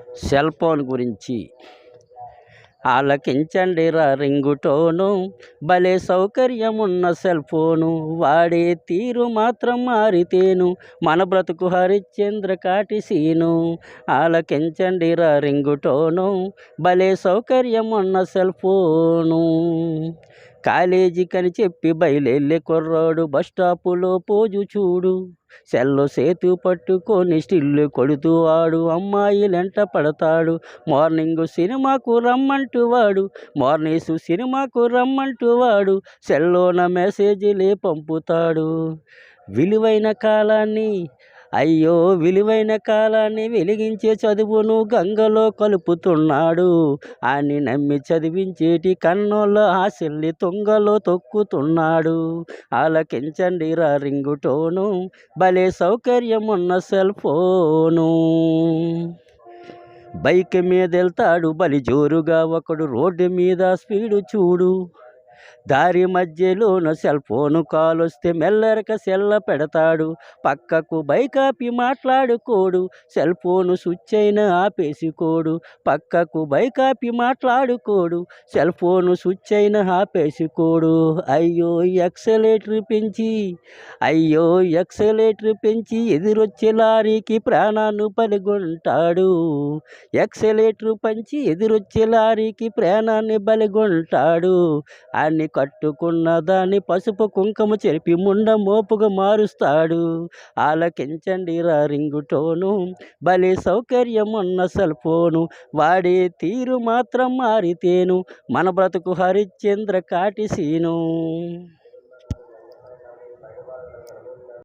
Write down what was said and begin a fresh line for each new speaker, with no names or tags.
Cell phone గురించి ఆలకించండిరా ringtone, భలే సౌకర్యమున్న cell phone, వాడే తీరు మాత్రం మారితేను, మన బ్రతుకు హరిశ్చంద్ర కాటి సీను. ఆలకించండిరా రింగుటోను, భలే సౌకర్యమున్న సెల్ ఫోను. కాలేజీకని చెప్పి బయలెళ్ళే కుర్రాడు బస్టాపులో పోజు చూడు, సెల్లు సేతు పట్టుకొని స్టిల్లు కొడుతూ వాడు అమ్మాయిలెంట పడతాడు. మార్నింగ్ సినిమాకు రమ్మంటూ వాడు, సినిమాకు రమ్మంటూ వాడు సెల్లోన మెసేజీలే పంపుతాడు. విలువైన కాలాన్ని వెలిగించే చదువును గంగలో కలుపుతున్నాడు. అని నమ్మి చదివించేటి కన్నోళ్ళ ఆశల్ని తుంగలో తొక్కుతున్నాడు. ఆలకించండిరా రింగుటోను, భలే సౌకర్యమున్న సెల్ ఫోను. బైక్ మీద వెళ్తాడు బలి జోరుగా ఒకడు, రోడ్డు మీద స్పీడు చూడు, దారి మధ్యలోన సెల్ ఫోను కాలొస్తే మెల్లరక సెల్ల పెడతాడు. పక్కకు బైక్ ఆపి మాట్లాడుకోడు, సెల్ ఫోను స్విచ్ అయినా ఆపేసుకోడు. పక్కకు బైక్ ఆపి మాట్లాడుకోడు, సెల్ ఫోను స్విచ్ అయినా ఆపేసుకోడు. అయ్యో ఎక్సలేటర్ పెంచి ఎదురొచ్చే లారీకి ప్రాణాన్ని బలిగొంటాడు. ఎక్సలేటర్ పంచి ఎదురొచ్చే లారీకి ప్రాణాన్ని బలిగొంటాడు. అన్ని కట్టుకున్న దాన్ని పసుపు కుంకుమ చెరిపి ముండ మోపుగా మారుస్తాడు. ఆలకించండిరా రింగుటోను, భలే సౌకర్యమున్న సెల్ ఫోను, వాడే తీరు మాత్రం మారితేను, మన బ్రతుకు హరిశ్చంద్ర కాటి సీను.